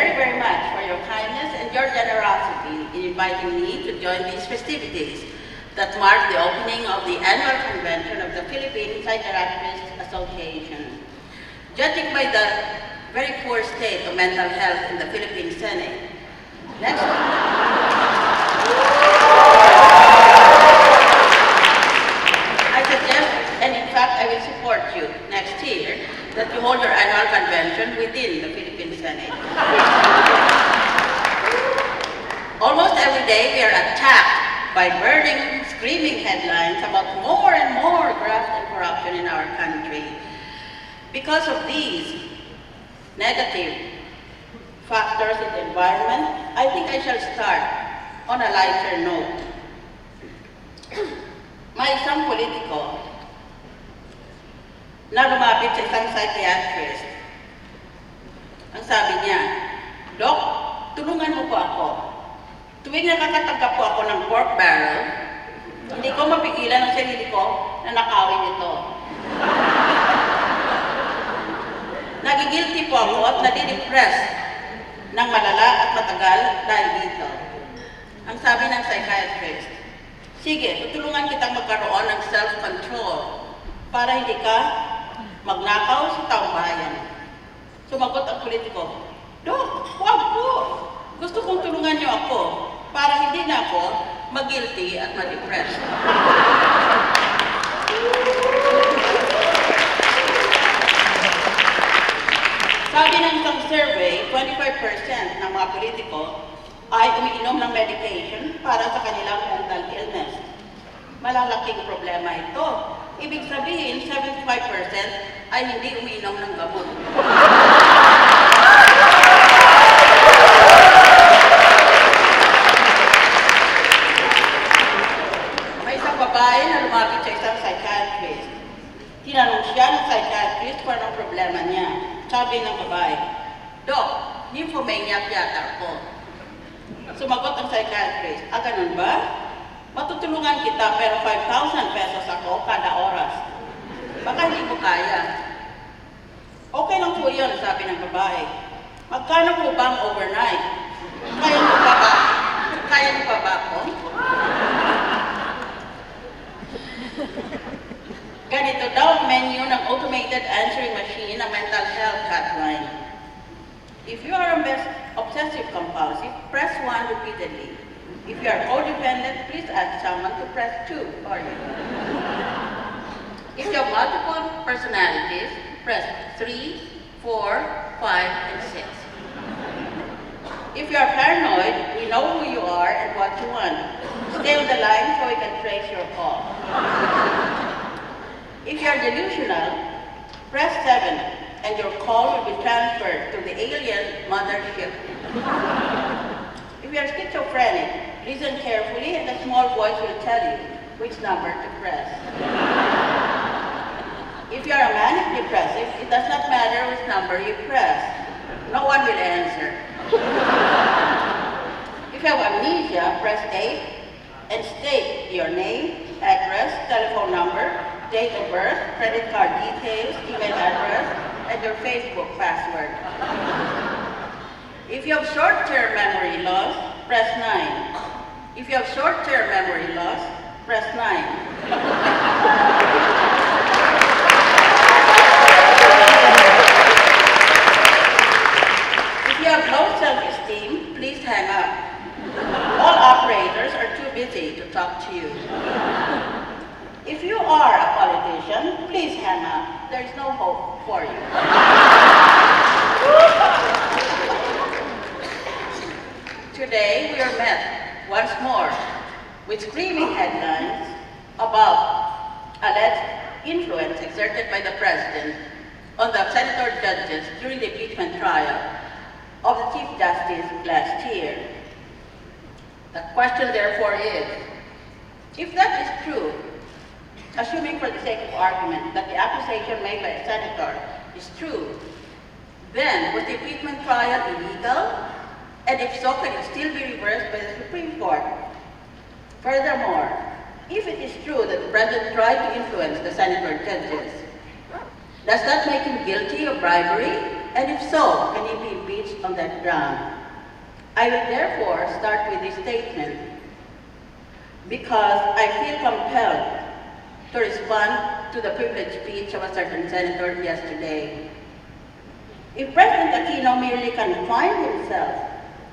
very, very much for your kindness and your generosity in inviting me to join these festivities that mark the opening of the annual convention of the Philippine Psychiatrists Association. Judging by the very poor state of mental health in the Philippine Senate, next I suggest, and in fact I will support you next year, that you hold your annual convention within the Philippine Senate. Almost every day we are attacked by burning, screaming headlines about more and more graft and corruption in our country. Because of these negative factors in the environment, I think I shall start on a lighter note. May isang politiko na lumapit sa isang psychiatrist. Ang sabi niya, "Dok, tulungan mo po ako. Tuwing nakakatagka po ako ng pork barrel, hindi ko mapigilan ang sarili ko na nakawin ito. Nagigilty po ako at nadidepress ng malala at matagal dahil dito." Ang sabi ng psychiatrist, "Sige, tutulungan kitang magkaroon ng self-control para hindi ka magnakaw sa taong bayan." Sumagot ang politiko, "Dok, huwag po. Gusto kong tulungan niyo ako para hindi na ako mag-guilty at ma-depress." Sabi ng isang survey, 25% ng mga politiko ay umiinom ng medication para sa kanilang mental illness. Malalaking problema ito. Ibig sabihin, 75% ay hindi umiinom ng gamot. May isang babae na lumapit sa isang psychiatrist. Tinanong siya ng psychiatrist kung anong problema niya. Sabi ng babae, "Dok, nymphomaniac yata ako." Sumagot ang psychiatrist, "Ganun ba? Matutulungan kita pero 5,000 pesos ako kada oras. Baka hindi mo kaya." "Okay lang po yun," sabi ng babae. "Magkano po bang overnight? Kaya mo pa ba ako?" Ganito daw ang menu ng automated answering machine ng mental health hotline. If you are obsessive-compulsive, press 1 repeatedly. If you are codependent, please ask someone to press 2 for you. If you have multiple personalities, press 3, 4, 5, and 6. If you are paranoid, we know who you are and what you want. Stay on the line so we can trace your call. If you are delusional, press 7 and your call will be transferred to the alien mothership. If you are schizophrenic, listen carefully and a small voice will tell you which number to press. If you are a manic depressive, it does not matter which number you press. No one will answer. If you have amnesia, press 8 and state your name, address, telephone number, date of birth, credit card details, email address, and your Facebook password. If you have short-term memory loss, press 9. If you have short-term memory loss, press 9. If you have low self-esteem, please hang up. All operators are too busy to talk to you. If you are a politician, please hang up. There's no hope for you. Today, we are met once more with screaming headlines about alleged influence exerted by the President on the senator judges during the impeachment trial of the Chief Justice last year. The question, therefore, is, if that is true, assuming for the sake of argument that the accusation made by a senator is true, then was the impeachment trial illegal? And if so, can it still be reversed by the Supreme Court? Furthermore, if it is true that the President tried to influence the senator judges, does that make him guilty of bribery? And if so, can he be impeached based on that ground. I will therefore start with this statement because I feel compelled to respond to the privileged speech of a certain senator yesterday. If President Aquino merely confined himself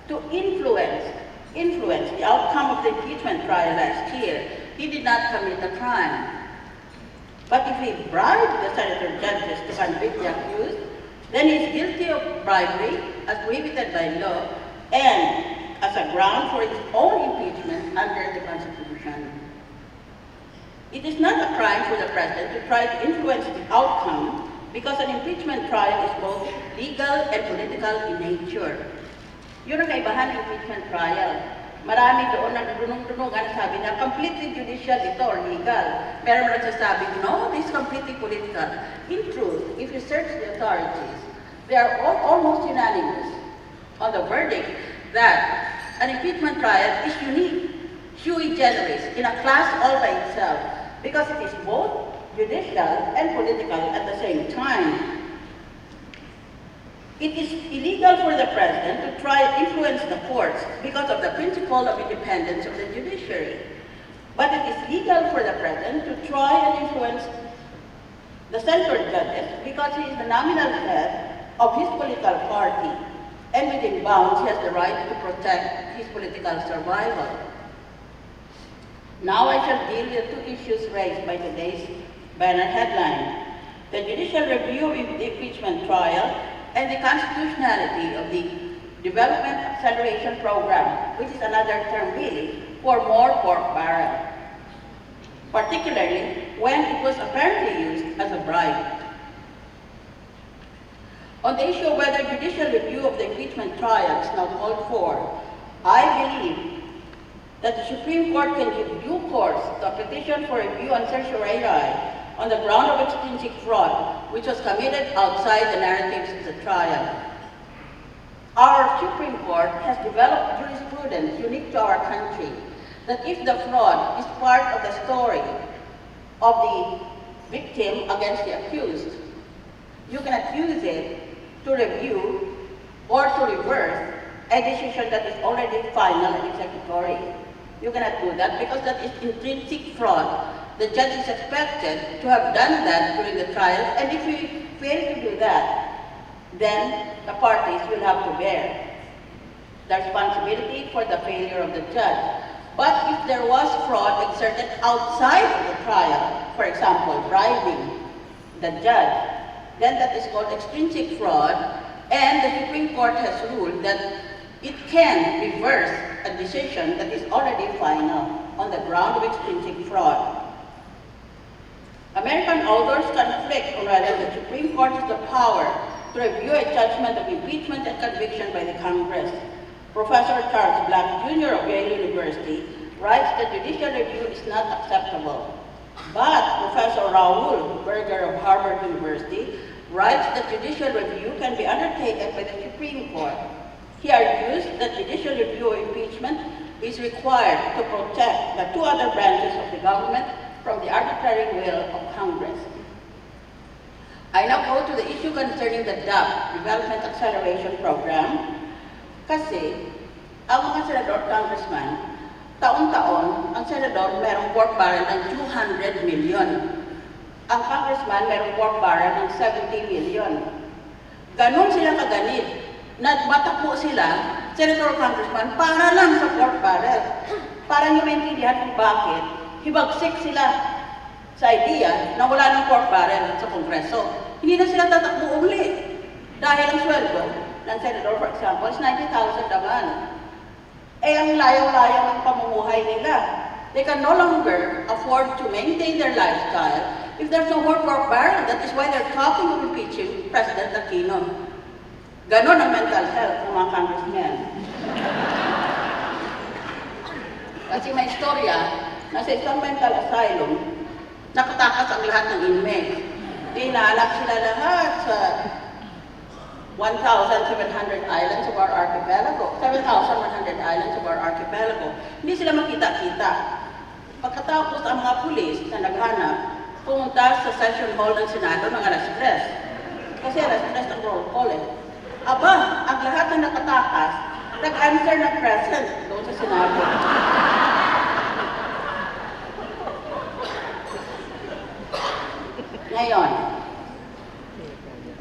to influence the outcome of the impeachment trial last year, he did not commit a crime. But if he bribed the senator judges to convict the accused, then he is guilty of bribery as prohibited by law and as a ground for his own impeachment under the Constitution. It is not a crime for the President to try to influence the outcome because an impeachment trial is both legal and political in nature. Yun ang kaibahan ng impeachment trial. Marami doon nagdunong-dunungan sabi na completely judicial ito or legal. Pero nagsasabi, no, this is completely political. In truth, if you search the authorities, they are almost unanimous on the verdict that an impeachment trial is unique, sui generis, in a class all by itself, because it is both judicial and political at the same time. It is illegal for the President to try to influence the courts because of the principle of independence of the judiciary. But it is legal for the President to try and influence the central judges because he is the nominal head of his political party, and within bounds he has the right to protect his political survival. Now I shall deal with two issues raised by today's banner headline: the judicial review of the impeachment trial and the constitutionality of the Development Acceleration Program, which is another term really for more pork barrel, particularly when it was apparently used as a bribe. On the issue of whether judicial review of the impeachment trial is now called for, I believe that the Supreme Court can give due course to a petition for review on certiorari on the ground of extrinsic fraud, which was committed outside the narratives of the trial. Our Supreme Court has developed jurisprudence unique to our country, that if the fraud is part of the story of the victim against the accused, you can accuse it to review or to reverse a decision that is already final and executory. You cannot do that because that is intrinsic fraud. The judge is expected to have done that during the trial, and if we fail to do that, then the parties will have to bear the responsibility for the failure of the judge. But if there was fraud exerted outside of the trial, for example, bribing the judge, then that is called extrinsic fraud, and the Supreme Court has ruled that it can reverse a decision that is already final on the ground of extrinsic fraud. American authors conflict on whether the Supreme Court has the power to review a judgment of impeachment and conviction by the Congress. Professor Charles Black, Jr. of Yale University, writes that judicial review is not acceptable. But Professor Raoul Berger of Harvard University writes that judicial review can be undertaken by the Supreme Court. He argues that judicial review of impeachment is required to protect the two other branches of the government from the arbitrary will of Congress. I now go to the issue concerning the DAP, Development Acceleration Program, kasi ang mga senador, congressman, taon-taon, ang senador merong pork barrel ng 200 million. Ang congressman merong pork barrel ng 70 million. Ganon sila kaganit. Nagmatakbo sila, senator congressman, para lang sa pork barrel. Para nyo maintindihan kung bakit hibagsik sila sa idea na wala ng pork barrel sa Kongreso. Hindi na sila tatakbo uli. Dahil ang sweldo ng senador, for example, is 90,000 naman. Eh, ang layaw-layaw ng pamumuhay nila. They can no longer afford to maintain their lifestyle if there's no more pork barrel. That is why they're talking of impeaching President Aquino. Ganon ang mental health ng mga congressmen. Kasi may istorya, nasa isang mental asylum, nakatakas ang lahat ng inmates. Inaalak sila lahat sa 1,700 islands of our archipelago, 7,100 islands of our archipelago. Hindi sila makita-kita. Pagkatapos ang mga pulis na naghanap, pumunta sa session hall ng Senado ng alas 3. Kasi alas 3 ang roll call eh. Aba, ang lahat na nakatakas, nag-answer ng present doon sa Senado. Ngayon,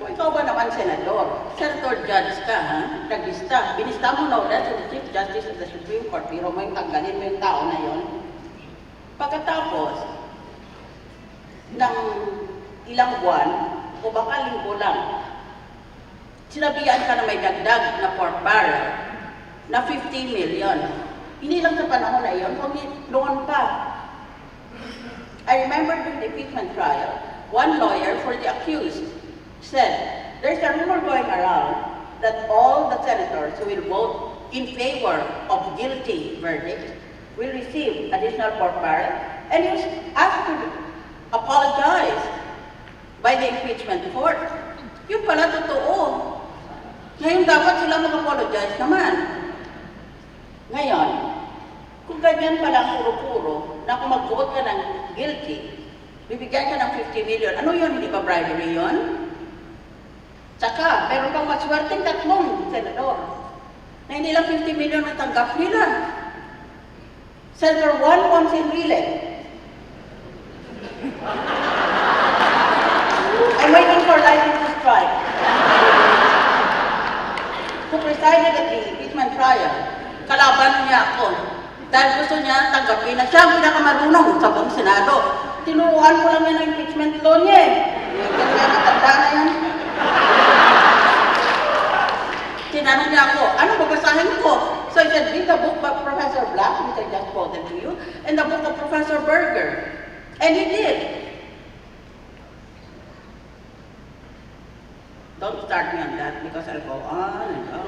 kung ikaw ba naman senador, senator judge ka, ha? Naglista. Binista mo na ulit sa Chief Justice of the Supreme Court, pero mo yung tanggalin mo yung tao na yon. Pagkatapos ng ilang buwan, o baka linggo lang, sinabihan ka na may dagdag na pork barrel na 15 million. Hindi lang sa panahon na iyon, kundi noon pa. I remember during the impeachment trial, one lawyer for the accused said, there's a rumor going around that all the senators who will vote in favor of guilty verdict will receive additional pork barrel, and he was asked to apologize by the impeachment court. Yung pala totoo. Ngayon dapat sila mag-apologize naman. Ngayon, kung ganyan pala puro-puro, na kung mag-vote ka ng guilty, bibigyan ka ng 50 million. Ano yun? Hindi ba bribery yun? Tsaka, meron pang maswerteng tatlong senador na hindi lang 50 million matanggap nila. Senator Juan Revilla. I'm waiting for lightning to strike. Who presided at the impeachment trial, kalaban niya ako. Dahil gusto niya tanggapin na siya ang pinakamarunong sa buong Senado. Tinuruan ko lang yan ang impeachment law niya eh. Kaya matanda na yan. Tinanong niya ako, ano babasahin ko? So I said, read the book by Professor Black, which I just quoted to you, and the book of Professor Berger. And he did. Don't start me on that because I'll go on and on.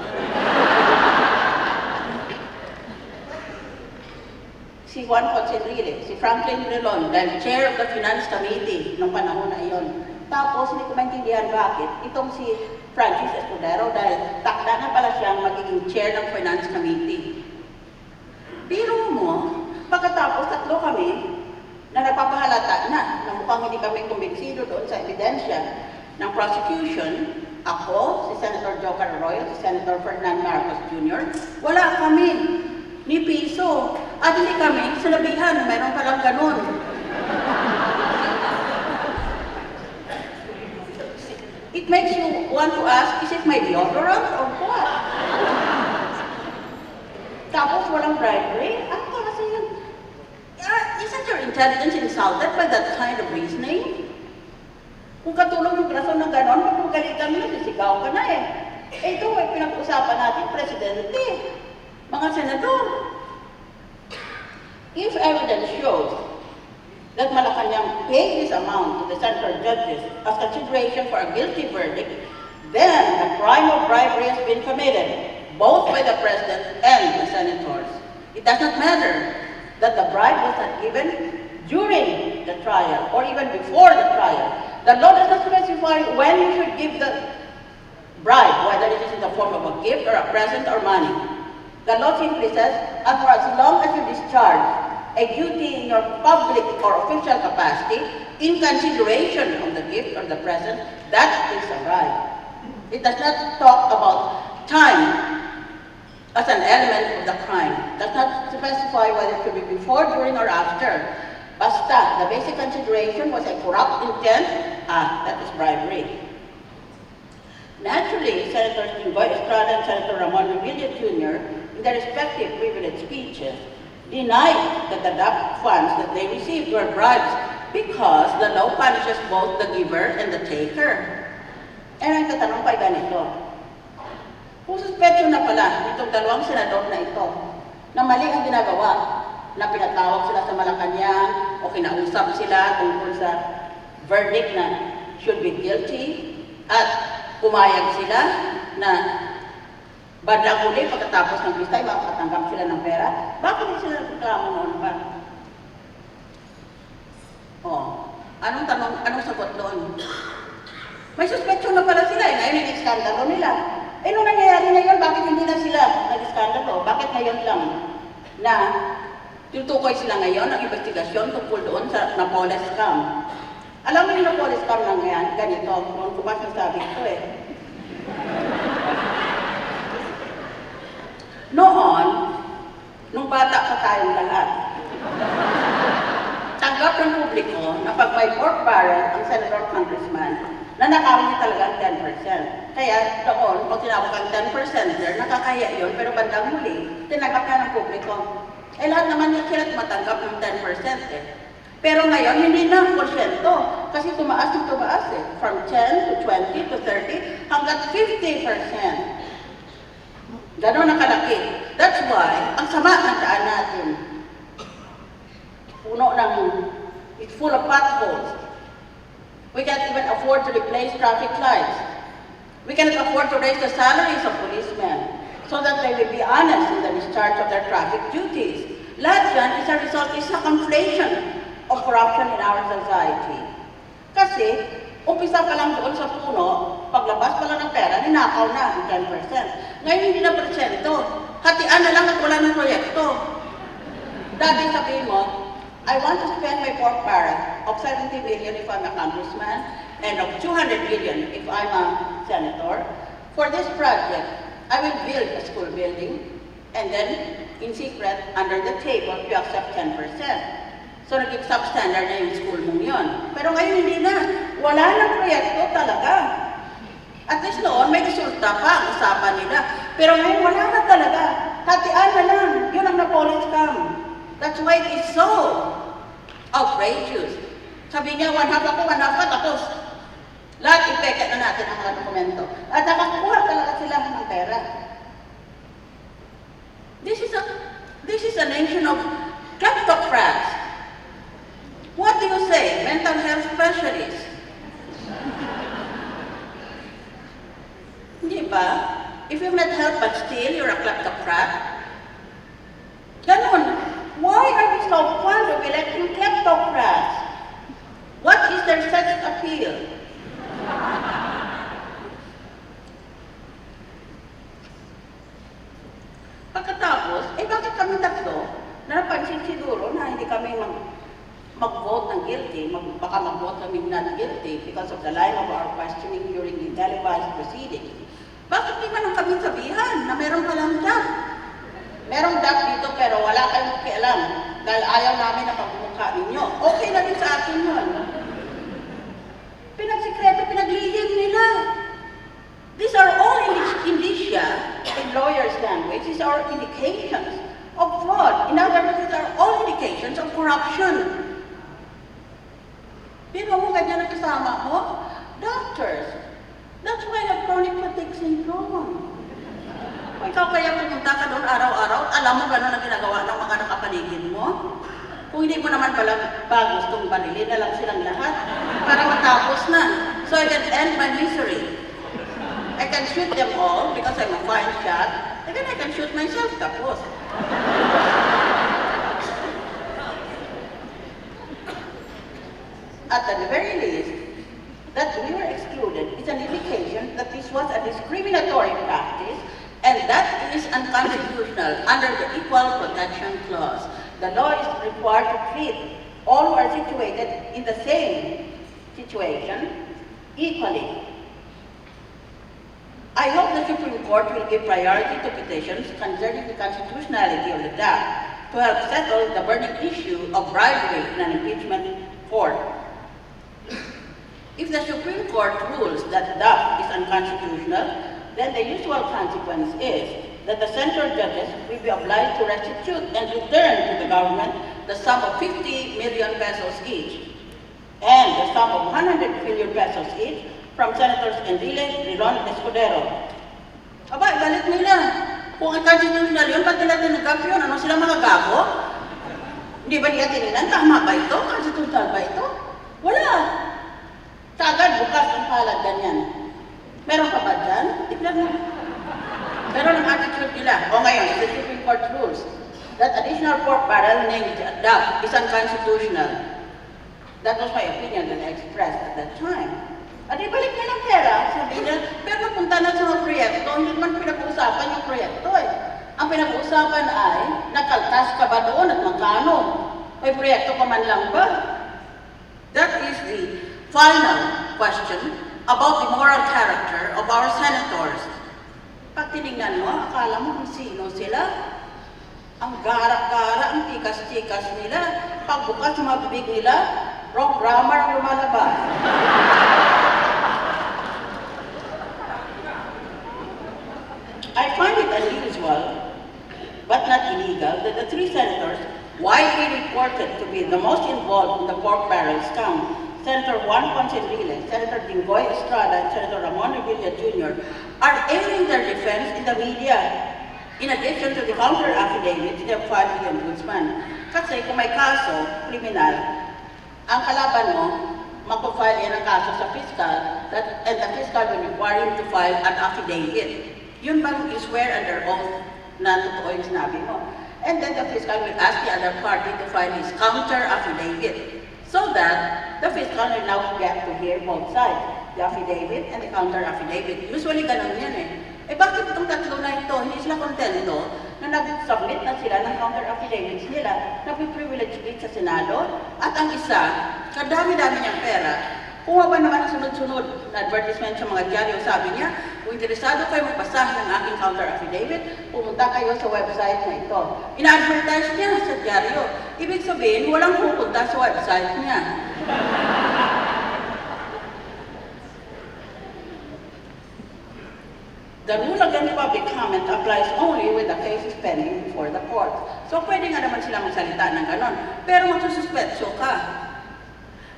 Si Juan Revilla, si Franklin Relon, dahil chair of the Finance Committee nung panahon na iyon. Tapos, hindi ko maintindihan bakit. Itong si Francis Escudero, dahil takda na pala siyang magiging chair ng Finance Committee. Biro mo, pagkatapos tatlo kami na napapahalata na mukhang hindi kami kumbiksido doon sa ebidensya ng prosecution, ako, si Senator Joker Arroyo, si Senator Ferdinand Marcos Jr., wala kami ni piso. At hindi kami sinabihan, meron palang ganun. It makes you want to ask, is it my deodorant or what? Tapos walang bribery? Ano ka kasi yun? Isn't your intelligence insulted by that kind of reasoning? Kung katulong yung rason ng ganon, magpagalitan mo na, sisigaw ka na eh. Ito, may pinag-usapan natin, Presidente, mga senador. If evidence shows that Malacanang paid this amount to the central judges as consideration for a guilty verdict, then a crime of bribery has been committed, both by the President and the senators. It does not matter that the bribe was not given during the trial or even before the trial. The law does not specify when you should give the bribe, whether it is in the form of a gift or a present or money. The law simply says, for as long as you discharge a duty in your public or official capacity in consideration of the gift or the present, that is a bribe. It does not talk about time as an element of the crime. It does not specify whether it should be before, during, or after. Basta, the basic consideration was a corrupt intent, that is bribery. Naturally, Senators Jinggoy Estrada and Senator Ramon Revilla Jr., in their respective privilege speeches, denied that the DAP funds that they received were bribes because the law punishes both the giver and the taker. And ang tatanong pa ganito, kung suspetsyo na pala itong dalawang senador na ito na mali ang ginagawa, na pinatawag sila sa Malacanang o kinausap sila tungkol sa verdict na should be guilty at pumayag sila na bandang huli pagkatapos ng pistay, makatanggap sila ng pera, bakit hindi sila reklamo noon pa? Anong tanong, anong sagot doon? May suspetsyon na pala sila, ngayon yung iskandalo nila. Nung nangyayari na yun, bakit hindi na sila nag-iskandalo? Bakit ngayon lang na tutukoy sila ngayon ng investigasyon tungkol doon sa Napoles scam? Alam mo yung Napoles scam na ngayon, ganito, kung kumas nasabi ko Noon, nung bata pa tayong lahat, tanggap ng publiko na pag may pork barrel ang senator congressman, nanakawin niya talaga ang 10%. Kaya doon, pag tinawag ang 10%er, nakakaya yun, pero bandang huli, tinanggap niya ng publiko. Eh lahat naman niya sila tumatanggap ng 10% eh. Pero ngayon, hindi na porsyento. Kasi tumaas ng tumaas eh. From 10 to 20 to 30 hanggang 50%. Ganon na kalaki. That's why, ang sama ng daan natin. Puno ng, it's full of potholes. We can't even afford to replace traffic lights. We cannot afford to raise the salaries of policemen so that they will be honest in the discharge of their traffic duties. Lahat yan is a result, is a conflation of corruption in our society. Kasi, umpisa pa lang doon sa puno, paglabas pa lang ng pera, ninakaw na ang 10%. Ngayon hindi na porsyento. Hatian na lang at wala ng proyekto. Dati sabihin mo, I want to spend my pork barrel of 70 billion if I'm a congressman and of 200 billion if I'm a senator. For this project, I will build a school building and then, in secret, under the table, you accept 10%. So, naging substandard na yung school mong yun. Pero ngayon hindi na. Wala nang proyekto talaga. At least noon, may resulta pa ang usapan nila. Pero ngayon, wala na talaga. Hatian na lang. Yun ang na-police scam. That's why it is so outrageous. Sabi niya, 1/2 ako, 1/2 ka, tapos lahat ipeke na natin ang mga dokumento. At nakakuha talaga sila ng pera. This is a nation of kleptocrats. What do you say? Mental health specialists. Hindi ba? If you not help but steal, you're a kleptocrat. Ganon. Why are we so fond of electing kleptocrats? What is their sex appeal? Pagkatapos, bakit kami tatlo? Napansin siguro na hindi kami mag-vote ng guilty, baka mag-vote kami not guilty because of the line of our questioning during the televised proceedings. Bakit di man ang kami sabihan na meron palang DAP? Merong DAP dito pero wala kayong pakialam dahil ayaw namin na pagmumukha ninyo. Okay na rin sa akin yun. Pinagsikreto, pinaglihim nila. These are all indicia, in lawyers' language, these are indications of fraud. In other words, these are all indications of corruption. Pero mo ganyan ang kasama mo? Doctors. That's why I have chronic fatigue syndrome. O ikaw kaya pumunta ka doon araw-araw, alam mo gano'n ang ginagawa ng mga nakapaligid mo? Kung hindi mo naman pala gustong banilin na lang silang lahat para matapos na. So I can end my misery. I can shoot them all because I'm a fine shot, and then I can shoot myself tapos. At the very least, that we were excluded is an indication that this was a discriminatory practice and that is unconstitutional under the Equal Protection Clause. The law is required to treat all who are situated in the same situation equally. I hope the Supreme Court will give priority to petitions concerning the constitutionality of the DAP to help settle the burning issue of bribery in an impeachment court. If the Supreme Court rules that DAP is unconstitutional, then the usual consequence is that the central judges will be obliged to restitute and return to the government the sum of 50 million pesos each and the sum of 100 million pesos each from Senators Enrile, Rilon, Escudero. Aba, galit nila. Kung unconstitutional yun, ba't nila tinagap yun? Ano sila mga gago? Hindi ba niya tininan? Tama ba ito? Constitutional ba ito? Wala. Sagad, bukas ang palad ganyan. Meron pa ba dyan? Tignan mo. Pero ang attitude nila, o ngayon, the Supreme Court rules that additional pork barrel named DAP is unconstitutional. That was my opinion that I expressed at that time. At ibalik niya ng pera, sabi niya, pero napunta na sa mga proyekto, hindi naman pinag-uusapan yung proyekto eh. Ang pinag-uusapan ay, nakaltas ka ba doon at magkano? May proyekto ka man lang ba? That is the final question about the moral character of our senators. Pag tinignan mo, akala mo kung sino sila. Ang gara-gara, ang tikas-tikas nila. Pagbukas sa mga bibig nila, wrong grammar ang lumalabas. I find it unusual, but not illegal, that the three senators, widely reported to be the most involved in the pork barrel scam, Senator Juan Ponce Enrile, Senator Dingoy Estrada, and Senator Ramon Revilla Jr., are airing their defense in the media, in addition to the counter-affidavits they have filed with the Ombudsman. Kasi kung may kaso, kriminal, ang kalaban mo, magpo-file yan ang kaso sa fiscal, and the fiscal will require him to file an affidavit. Yun bang you swear under oath na totoo yung sinabi mo? And then the fiscal will ask the other party to file his counter-affidavit, so that the fiscal will now get to hear both sides, the affidavit and the counter-affidavit. Usually ganun yan eh. Eh bakit itong tatlo na ito, hindi sila kontento na nag-submit na sila ng counter-affidavits nila, nag-privilege speech sa Senado, at ang isa, kadami-dami niyang pera, kuha ba naman ang sunod-sunod na advertisement sa mga dyaryo, sabi niya, kung interesado kayo magbasa ng aking counter-affidavit, pumunta kayo sa website na ito. Ina-advertise niya sa dyaryo. Ibig sabihin, walang pupunta sa website niya. The rule against public comment applies only when the case is pending before the court. So pwede nga naman sila magsalita ng ganon. Pero magsususpetso ka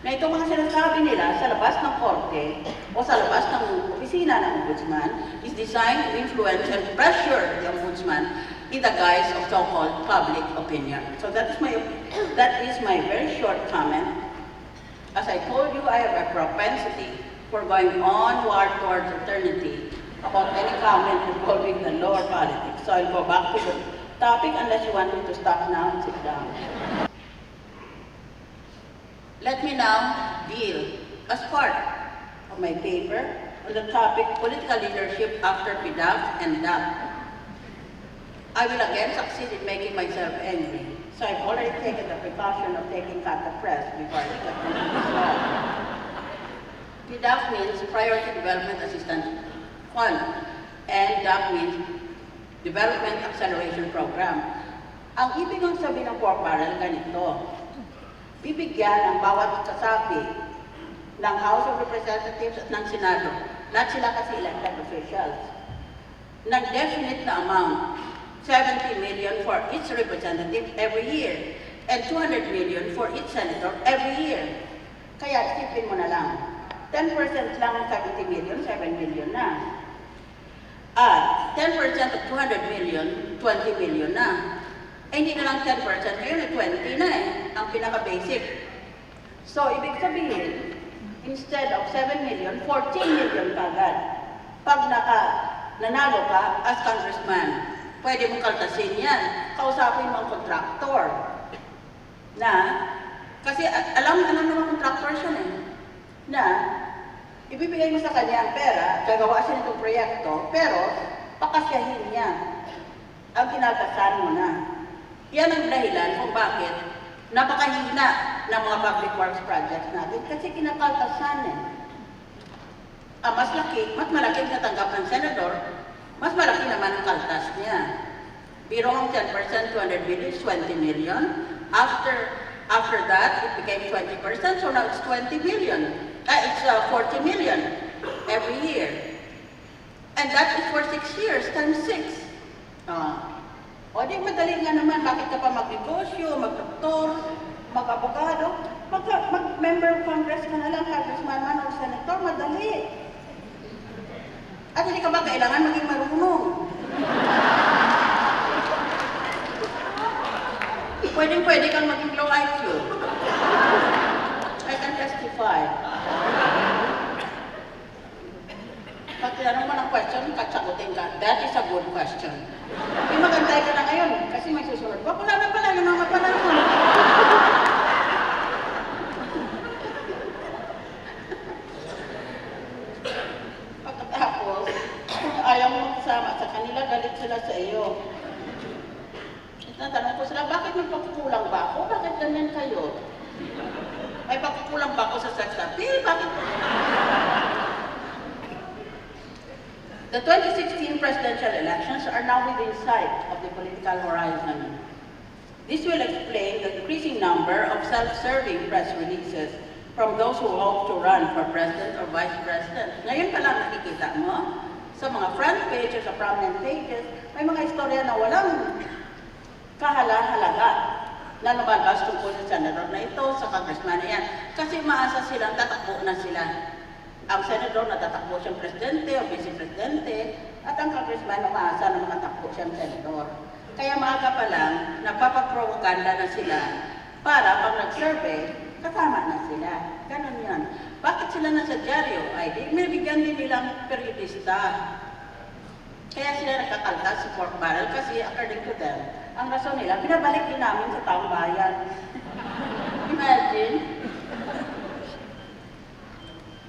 na itong mga sinasabi nila sa labas ng korte o sa labas ng opisina ng Ombudsman is designed to influence and pressure the Ombudsman in the guise of so-called public opinion. So that is my very short comment. As I told you, I have a propensity for going onward towards eternity about any comment involving the lower politics. So I'll go back to the topic unless you want me to stop now and sit down. Let me now deal, as part of my paper, on the topic political leadership after PDAF and DAP. I will again succeed in making myself angry, so I've already taken the precaution of taking cut the press before I get into this law. PDAF means Priority Development Assistance Fund, and DAP means Development Acceleration Program. Ang ibig ng sabihin ng pork barrel ganito, bibigyan ang bawat kasapi ng House of Representatives at ng Senado, lahat sila kasi elected officials, ng definite na amount, 70 million for each representative every year, and 200 million for each senator every year. Kaya isipin mo na lang, 10% lang ng 70 million, 7 million na. At 10% of 200 million, 20 million na. Eh, hindi na lang 10% ngayon, 20 na eh, ang pinaka-basic. So, ibig sabihin, instead of 7 million, 14 million kagad. Pag nanalo ka as congressman, pwede mong kaltasin yan. Kausapin mo ang contractor. Kasi alam naman contractor siya eh, na ibibigay mo sa kanya ang pera, gagawa siya nitong proyekto, pero pakasyahin niya ang kinaltasan mo na. Yan ang dahilan kung bakit napakahina ng mga public works projects natin kasi kinakaltasan eh. Mas malaki ang natanggap ng senador, mas malaki naman ang kaltas niya. Biro ang 10%, 200 million, 20 million. After that, it became 20%, so now it's 20 million. It's 40 million every year. And that is for 6 years, times 6. O di madali nga naman, bakit ka pa mag-negosyo, mag-doktor, mag-abogado, mag-member of Congress ka na lang, congressman man o senator, madali. At hindi ka ba kailangan maging marunong? Pwedeng-pwede kang maging low IQ. I can testify. Pag tinanong mo ng question, katsagutin ka. That is a good question. Hindi magantay ka na ngayon, kasi may susunod. Wala na pala, yun ang mapanahon. Pagkatapos, kung ayaw mo magsama sa kanila, galit sila sa iyo. Natanong ko sila, bakit may pagkukulang ba ako? Bakit ganyan kayo? May pagkukulang ba ako sa sex appeal? Bakit? The 2016 presidential elections are now within sight of the political horizon. This will explain the increasing number of self-serving press releases from those who hope to run for president or vice president. Ngayon pa lang nakikita mo, sa mga front page o sa prominent pages, may mga istorya na walang kahala-halaga na lumalabas tungkol sa senador na ito, sa congressman na yan. Kasi maasa silang tatakbo na sila. Ang senador natatakbo siyang presidente o vice-presidente, at ang congressman umaasa na makatakbo siyang senador. Kaya maaga pa lang, napapapropaganda na sila para pag nag-survey, kasama na sila. Ganon yan. Bakit sila nasa dyaryo? Ay, binibigyan din nilang periodista. Kaya sila nagkakaltas sa pork barrel kasi according to them, ang rason nila, binabalik din namin sa taong bayan. Imagine.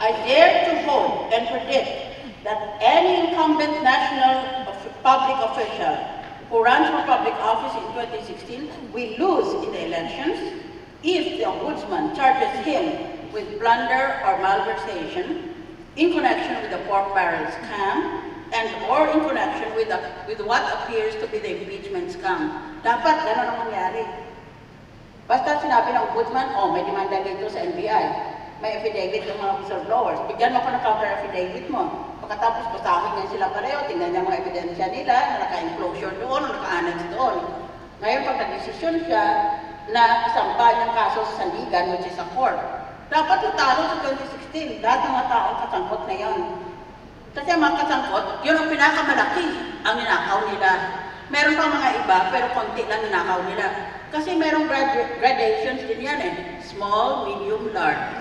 I dare to hope and predict that any incumbent national public official who runs for public office in 2016 will lose in the elections if the ombudsman charges him with plunder or malversation in connection with the pork barrel scam and or in connection with what appears to be the impeachment scam. Dapat gano'n ang mangyari. Basta sinabi ng ombudsman, oh, may demanda dito sa NBI. May affidavit ng mga whistleblowers. Bigyan mo ko ng counter affidavit mo. Pagkatapos basahin niya sila pareho, tingnan niya mga ebidensya nila na naka-enclosure doon o naka-annex doon. Ngayon, pag nag-desisyon siya na isampa niyang kaso sa sandigan, which is a court, dapat natalo sa 2016. Lahat ng mga taong kasangkot na yon. Kasi ang mga kasangkot, yun ang pinakamalaki ang ninakaw nila. Meron pa mga iba, pero konti lang ninakaw nila. Kasi merong gradations din yan eh. Small, medium, large.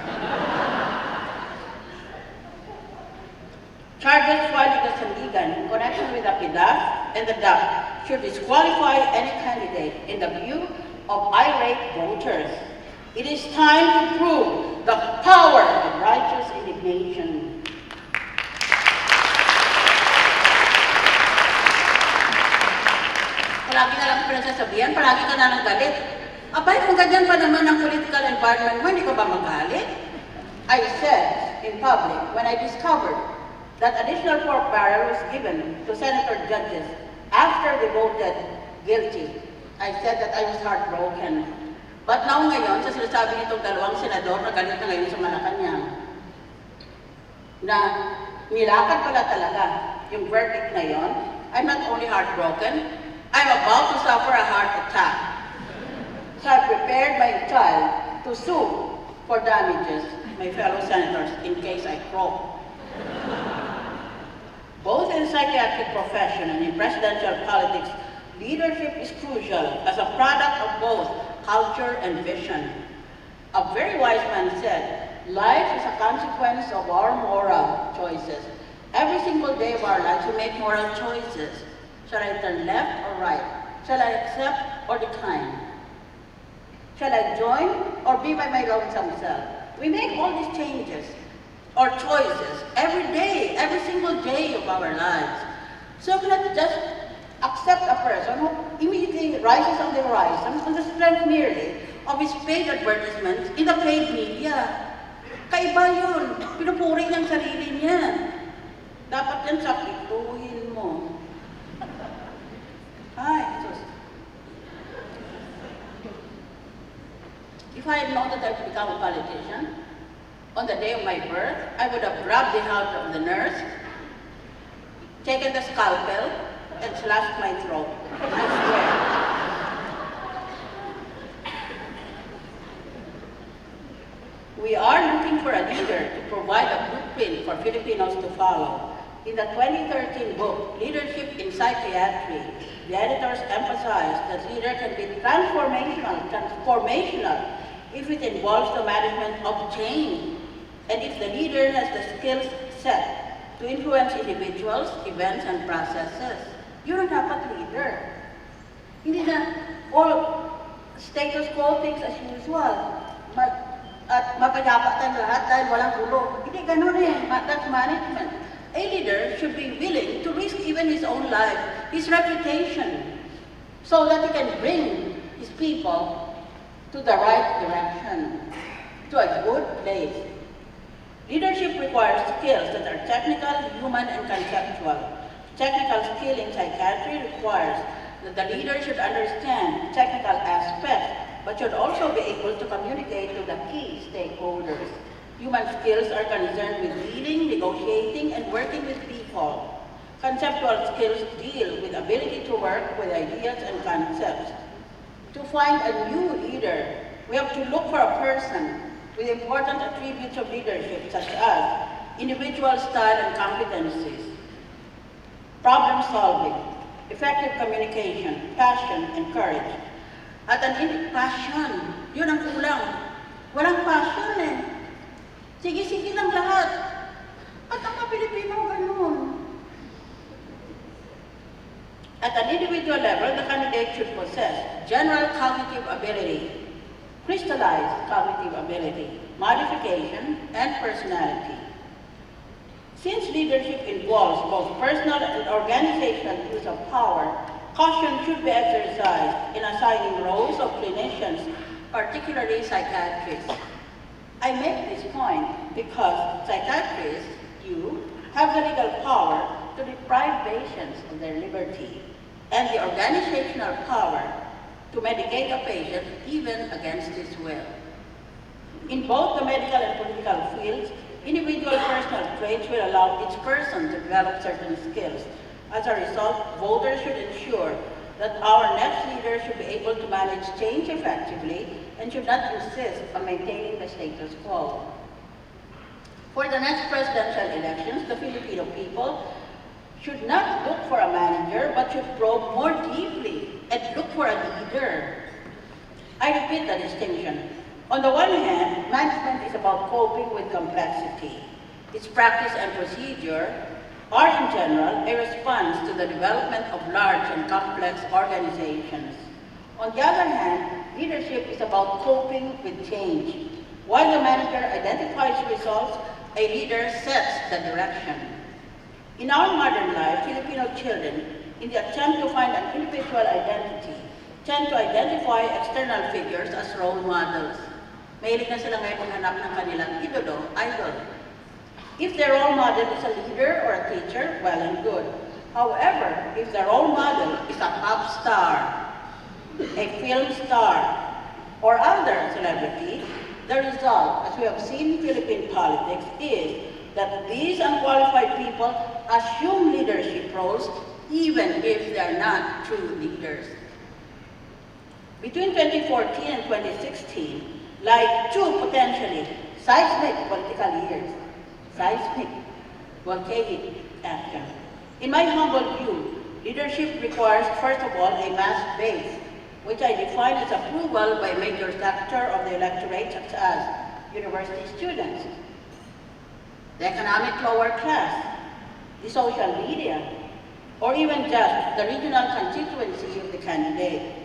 Charges filed in the Sandigan in connection with the PIDAF and the DAF should disqualify any candidate in the view of irate voters. It is time to prove the power of righteous indignation. Palagi na lang pinagsasabihan, palagi ka na lang galit. Abay, kung ganyan pa naman ang political environment mo, hindi ka ba magalit? I said in public when I discovered that additional pork barrel was given to senator judges after they voted guilty. I said that I was heartbroken. But now ngayon, sa sinasabi nitong dalawang senador na galit na ngayon sa Malacanang, na nilakad pala talaga yung verdict na yon, I'm not only heartbroken, I'm about to suffer a heart attack. So I prepared my child to sue for damages, my fellow senators, in case I croak. Both in the psychiatric profession and in presidential politics, leadership is crucial as a product of both culture and vision. A very wise man said, life is a consequence of our moral choices. Every single day of our lives we make moral choices. Shall I turn left or right? Shall I accept or decline? Shall I join or be by my lonesome self? We make all these changes or choices every day, every single day of our lives. So we cannot just accept a person who immediately rises on the horizon on the strength merely of his paid advertisements in the paid media. Kaiba yun. Pinupuri niyang sarili niya. Dapat yan saklituhin mo. Ay, Jesus. If I had known that I would become a politician, on the day of my birth, I would have grabbed the hand of the nurse, taken the scalpel, and slashed my throat. I swear. We are looking for a leader to provide a blueprint for Filipinos to follow. In the 2013 book, Leadership in Psychiatry, the editors emphasized that leader can be transformational if it involves the management of change, and if the leader has the skills set to influence individuals, events, and processes. You're a dapat leader. Hindi na all status quo things as usual. At mapayapa tayong lahat dahil walang gulo. Hindi ganun eh. That's management. A leader should be willing to risk even his own life, his reputation, so that he can bring his people to the right direction, to a good place. Leadership requires skills that are technical, human, and conceptual. Technical skill in psychiatry requires that the leader should understand technical aspects, but should also be able to communicate to the key stakeholders. Human skills are concerned with dealing, negotiating, and working with people. Conceptual skills deal with ability to work with ideas and concepts. To find a new leader, we have to look for a person with important attributes of leadership, such as individual style and competencies, problem solving, effective communication, passion, and courage. At passion, yun ang kulang. Walang passion eh. Sige-sige lang lahat. At ang mga Pilipino ganun. At an individual level, the candidate should possess general cognitive ability, crystallized cognitive ability, modification, and personality. Since leadership involves both personal and organizational use of power, caution should be exercised in assigning roles of clinicians, particularly psychiatrists. I make this point because psychiatrists, have the legal power to deprive patients of their liberty and the organizational power to medicate a patient even against his will. In both the medical and political fields, individual personal traits will allow each person to develop certain skills. As a result, voters should ensure that our next leader should be able to manage change effectively and should not insist on maintaining the status quo. For the next presidential elections, the Filipino people should not look for a manager, but should probe more deeply and look for a leader. I repeat the distinction. On the one hand, management is about coping with complexity. Its practice and procedure are, in general, a response to the development of large and complex organizations. On the other hand, leadership is about coping with change. While the manager identifies results, a leader sets the direction. In our modern life, Filipino children, in the attempt to find an individual identity, tend to identify external figures as role models. Mahilig na sila ngayon maghanap ng kanilang idol. If their role model is a leader or a teacher, well and good. However, if the role model is a pop star, a film star, or other celebrity, the result, as we have seen in Philippine politics, is that these unqualified people assume leadership roles even if they are not true leaders. Between 2014 and 2016, like two potentially seismic political years, seismic, volcanic action. In my humble view, leadership requires, first of all, a mass base, which I define as approval by major sector of the electorate, such as university students, the economic lower class, the social media, or even just the regional constituency of the candidate.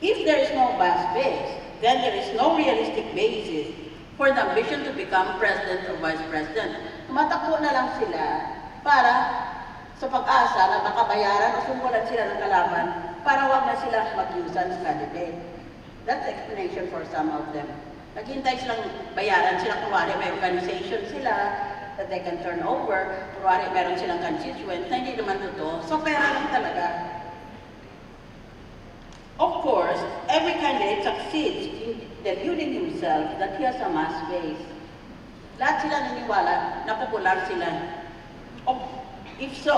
If there is no mass base, then there is no realistic basis for the ambition to become president or vice president. Tumatakbo na lang sila para sa pag-asa na makabayaran o sumbulan sila ng kalaban para wag na sila mag-usan sa candidate. That's the explanation for some of them. Naghintay silang bayaran sila, kunwari may organization sila that they can turn over, kunwari meron silang constituent na hindi naman totoo, so pera lang talaga. Of course, every candidate succeeds in deluding himself that he has a mass base. Lahat sila naniniwala na popular sila. If so,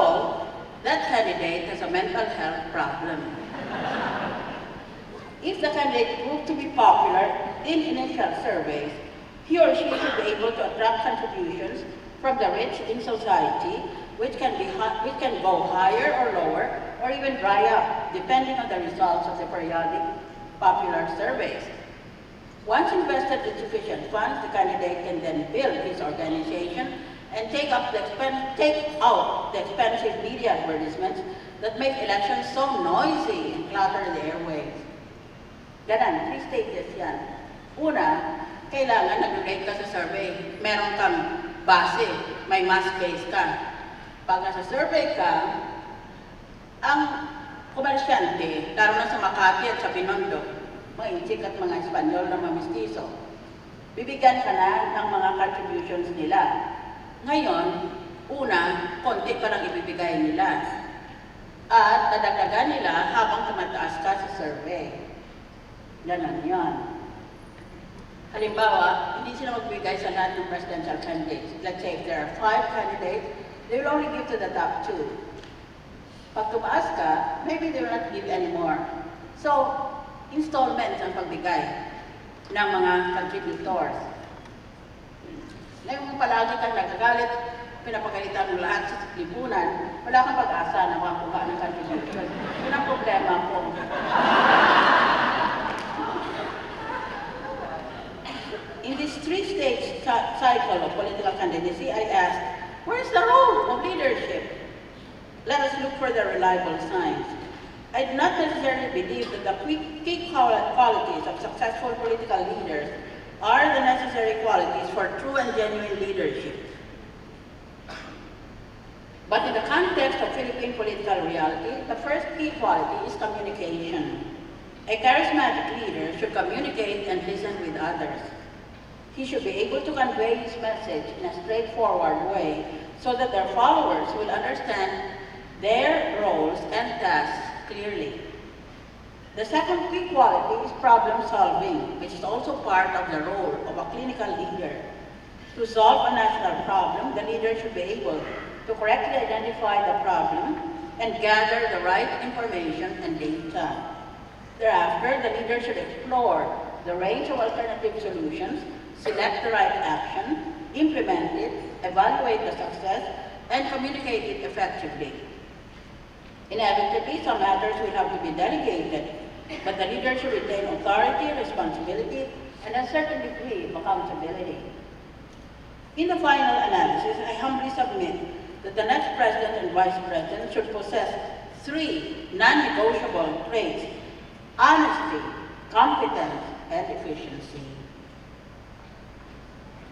that candidate has a mental health problem. If the candidate proved to be popular in initial surveys, he or she should be able to attract contributions from the rich in society, which can go higher or lower, or even dry up, depending on the results of the periodic popular surveys. Once invested with sufficient funds, the candidate can then build his organization and take out the expensive media advertisements that make elections so noisy and clutter the airwaves. Ganon, 3 stages yan. Una, kailangan nag-rate ka sa survey. Meron kang base, may mass base ka. Pag nasa survey ka, ang komersyante, lalo na sa Makati at sa Binondo, mga Inchik at mga Espanyol na mamistiso, bibigyan ka na ng mga contributions nila. Ngayon, una, konti pa lang ibibigay nila. At nadagdagan nila habang tumataas ka sa survey. Ganon yun. Halimbawa, hindi sila magbigay sa lahat ng presidential candidates. Let's say if there are 5 candidates, they will only give to the top 2. Pag tumaas ka, maybe they will not give anymore. So, installments ang pagbigay ng mga contributors. Na yung palagi kang nagagalit, pinapagalitan mo lahat sa lipunan, wala kang pag-asa na makakuha ng contribution. Yun ang problema po. In this 3-stage cycle of political candidacy, I asked, where is the role of leadership? Let us look for the reliable signs. I do not necessarily believe that the key qualities of successful political leaders are the necessary qualities for true and genuine leadership. But in the context of Philippine political reality, the first key quality is communication. A charismatic leader should communicate and listen with others. He should be able to convey his message in a straightforward way so that their followers will understand their roles and tasks clearly. The second key quality is problem solving, which is also part of the role of a clinical leader. To solve a national problem, the leader should be able to correctly identify the problem and gather the right information and data. Thereafter, the leader should explore the range of alternative solutions, select the right action, implement it, evaluate the success, and communicate it effectively. Inevitably, some matters will have to be delegated, but the leader should retain authority, responsibility, and a certain degree of accountability. In the final analysis, I humbly submit that the next president and vice president should possess 3 non-negotiable traits: honesty, competence, and efficiency.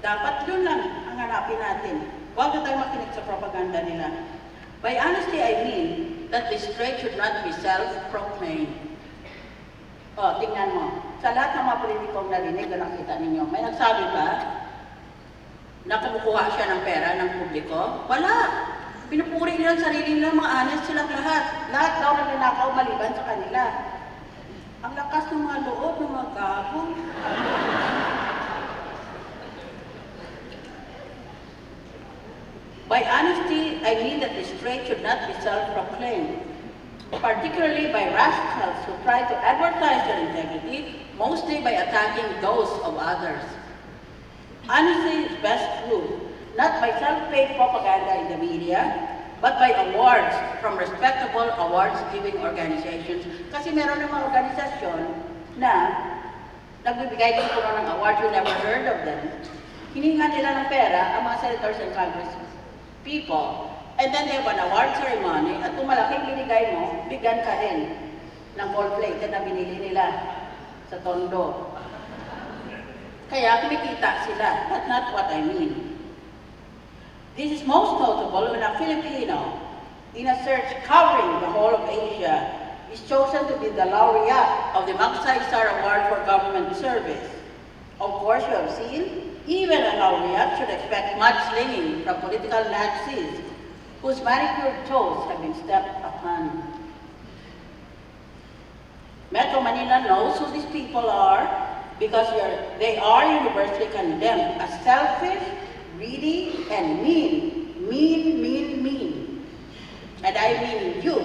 Dapat yun lang ang hanapin natin. Huwag na tayo makinig sa propaganda nila. By honesty, I mean that this trait should not be self-proclaimed. O, tingnan mo. Sa lahat ng mga politikong narinig na nakita ninyo, may nagsabi ba na kumukuha siya ng pera ng publiko? Wala. Pinupuri nila ang sarili nila, mga honest silang lahat. Lahat daw na ninakaw maliban sa kanila. Ang lakas ng mga loob ng mga gago. By honesty, I mean that this trait should not be self-proclaimed, particularly by rascals who try to advertise their integrity, mostly by attacking those of others. Honesty is best proved, not by self-paid propaganda in the media, but by awards from respectable awards-giving organizations. Kasi meron ng mga organisasyon na nagbibigay din po ng awards, you never heard of them. Hiningan nila ng pera ang mga senators and congressmen people, and then they have an award ceremony, at kung malaking binigay mo, bigyan ka rin ng gold plate na binili nila sa Tondo. Kaya kumikita sila. That's not what I mean. This is most notable when a Filipino, in a search covering the whole of Asia, is chosen to be the laureate of the Magsaysay Star Award for Government Service. Of course, you have seen, even a laureate should expect mudslinging from political Nazis whose manicured toes have been stepped upon. Metro Manila knows who these people are because they are universally condemned as selfish, greedy, and mean. Mean. And I mean you,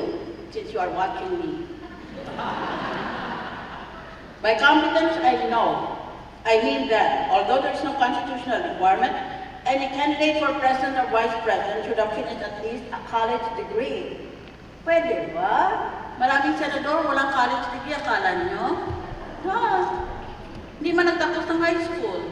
since you are watching me. By competence, I mean that, although there is no constitutional requirement, any candidate for president or vice president should have finished at least a college degree. Pwede ba? Maraming senador, walang college degree, akala nyo? Ha? Hindi man nagtapos ng high school.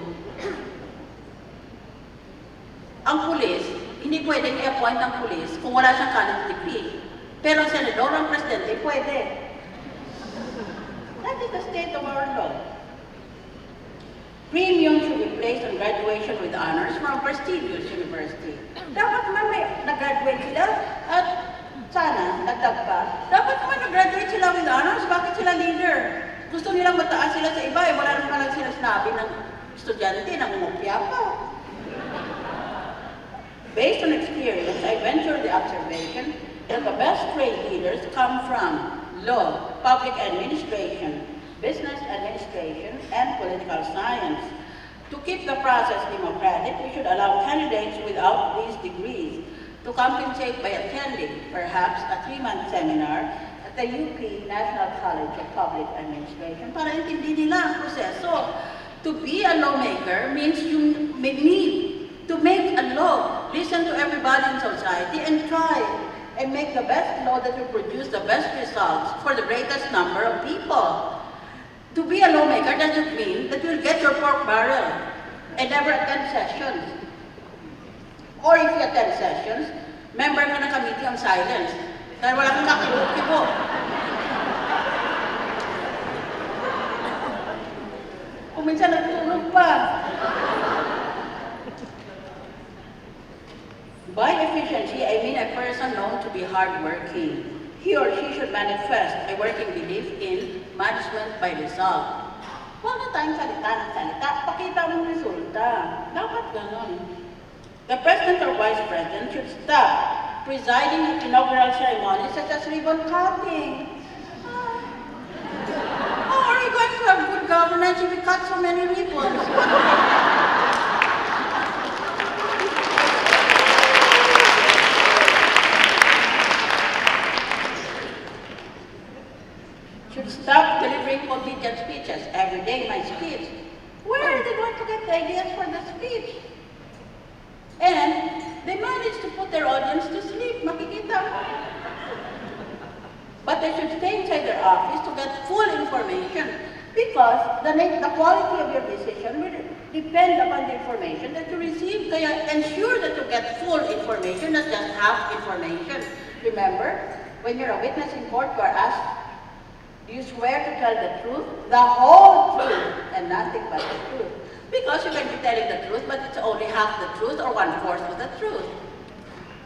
Ang pulis, hindi pwedeng i-appoint ang pulis kung wala siyang college degree. Pero ang senador, ang presidente, pwede. That is the state of our law. Premium should be placed on graduation with honors from a prestigious university. Dapat naman may nag-graduate sila at sana, nagdag pa. Dapat naman nag-graduate sila with honors. Bakit sila leader? Gusto nilang mataas sila sa iba eh. Wala naman lang sila sinabi ng estudyante na umupya pa. Based on experience, I venture the observation, that the best trade leaders come from law, public administration, business administration, and political science. To keep the process democratic, we should allow candidates without these degrees to compensate by attending, perhaps, a 3-month seminar at the UP National College of Public Administration para intindi nila ang proseso. To be a lawmaker means you need to make a law, listen to everybody in society, and try and make the best law that will produce the best results for the greatest number of people. To be a lawmaker doesn't mean that you'll get your pork barrel and never attend sessions. Or if you attend sessions, member ka ng committee on silence. Dahil wala kang kakibo-kibo. Kung minsan nagtulog pa. By efficiency, I mean a person known to be hardworking. He or she should manifest a working belief in management by result. Huwag na tayong salita ng salita, pakita mong resulta. Dapat ganon. The President or Vice President should stop presiding at inaugural ceremonies such as ribbon cutting. How are you going to have good governance if you cut so many ribbons? Should stop delivering quotidian speeches every day. My speech. Where are they going to get the ideas for the speech? And they managed to put their audience to sleep, makikita mo. But they should stay inside their office to get full information because the quality of your decision will depend upon the information that you receive. Kaya ensure that you get full information, not just half information. Remember, when you're a witness in court, you are asked, do you swear to tell the truth, the whole truth, and nothing but the truth? Because you can be telling the truth, but it's only half the truth or 1/4 of the truth.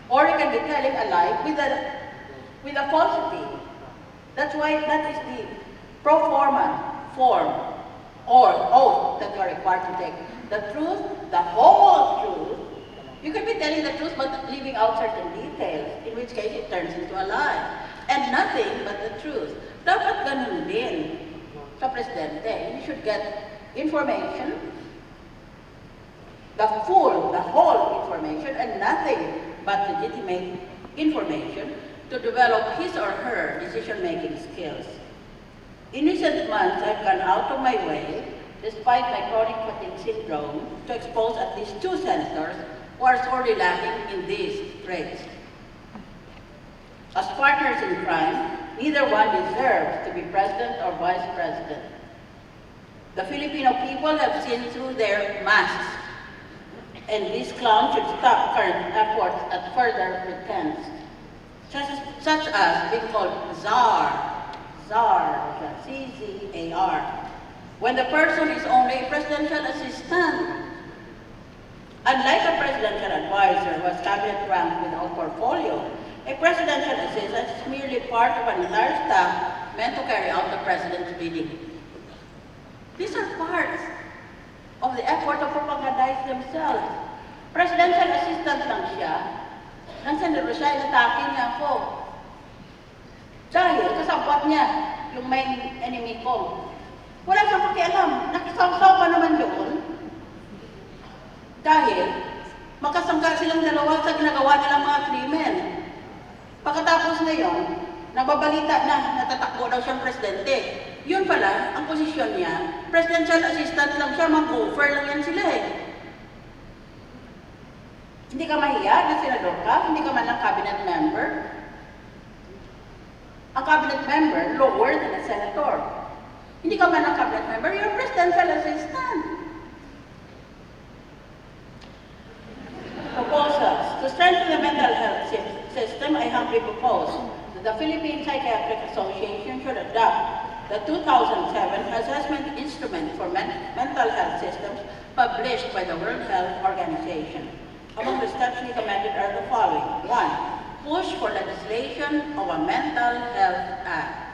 Or you can be telling a lie with a falsity. That's why that is the pro forma form or oath that you are required to take. The truth, the whole truth. You can be telling the truth but leaving out certain details, in which case it turns into a lie. And nothing but the truth. Dapat ganun din sa presidente. You should get information, the whole information, and nothing but legitimate information to develop his or her decision-making skills. In recent months, I've gone out of my way, despite my chronic fatigue syndrome, to expose at least 2 senators who are sorely lacking in these traits. As partners in crime, neither one deserves to be president or vice president. The Filipino people have seen through their masks, and these clowns should stop current efforts at further pretense, such as being called czar, C-Z-A-R, when the person is only a presidential assistant. Unlike a presidential advisor who has cabinet rank without portfolio, a presidential assistant is merely part of an entire staff meant to carry out the president's bidding. These are parts of the effort to propagandize themselves. Presidential assistant lang siya. Nang Senator siya, inatake niya ako. Dahil kasabwat niya yung main enemy ko. Wala siyang pakialam. Nakisawsaw pa naman doon. Dahil makasangga silang dalawa sa ginagawa nilang mga krimen. Pagkatapos ngayon, nababalita na natatakbo daw siyang presidente. Yun pala, ang posisyon niya, presidential assistant lang siya, mag-offer lang yan sila eh. Hindi ka mahiya na senador ka, hindi ka man lang cabinet member. Ang cabinet member, lower than a senator. Hindi ka man lang cabinet member, you're a presidential assistant. Proposals. To strengthen the mental health system, I humbly propose that the Philippine Psychiatric Association should adopt the 2007 Assessment Instrument for Mental Health Systems published by the World Health Organization. Among the steps recommended are the following. 1. Push for legislation of a Mental Health Act.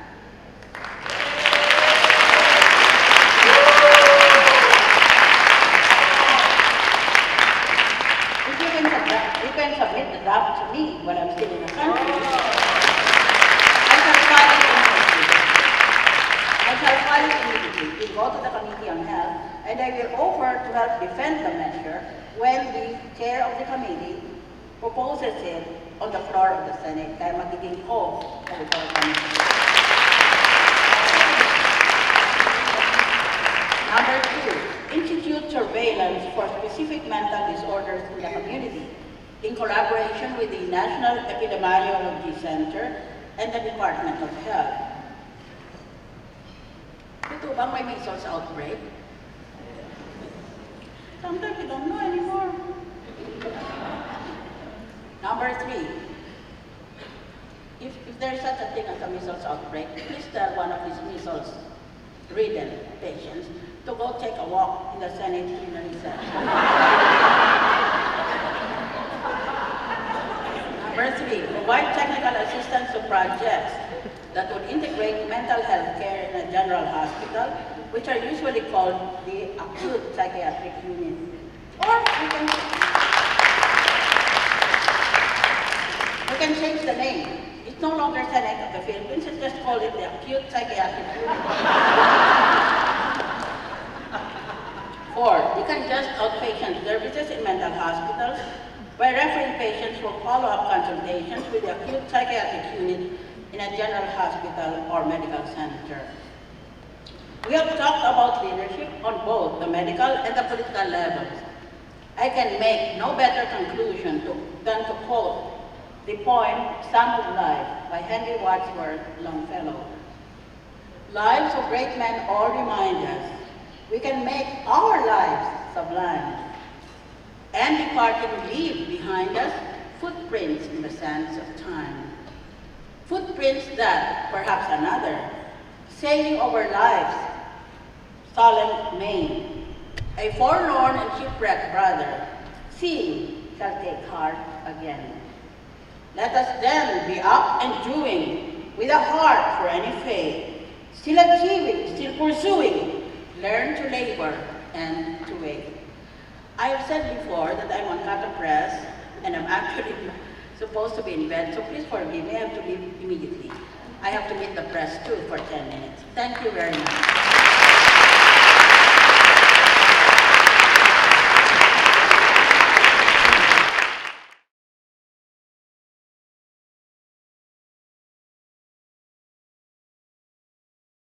You can submit the draft to me when I'm still in the country. file it immediately. It will go to the Committee on Health, and I will offer to help defend the measure when the chair of the committee proposes it on the floor of the Senate. Kaya magiging ko sa committee. Number 2, institute surveillance for specific mental disorders in the community in collaboration with the National Epidemiology Center and the Department of Health. Ito bang may measles outbreak? Sometimes we don't know anymore. Number 3, if there's such a thing as a measles outbreak, please tell one of these measles-ridden patients to go take a walk in the Senate plenary session. Number 3, provide technical assistance to projects that would integrate mental health care in a general hospital, which are usually called the acute psychiatric unit. Or we can change the name. It's no longer Senate of the Philippines, it's just called it the acute psychiatric unit. 4, you can just outpatient services in mental hospitals by referring patients for follow-up consultations with the acute psychiatric unit in a general hospital or medical center. We have talked about leadership on both the medical and the political levels. I can make no better conclusion than to quote the poem Sum of Life by Henry Wadsworth Longfellow. Lives of great men all remind us we can make our lives sublime, and departing leave behind us footprints in the sands of time. Footprints that, perhaps another, sailing over life's solemn main, a forlorn and shipwrecked brother, seeing shall take heart again. Let us then be up and doing, with a heart for any faith, still achieving, still pursuing, learn to labor and to wait. I have said before that I'm on Kata Press, and I'm actually supposed to be in bed, so please forgive me, I have to leave immediately. I have to meet the press too for 10 minutes. Thank you very much.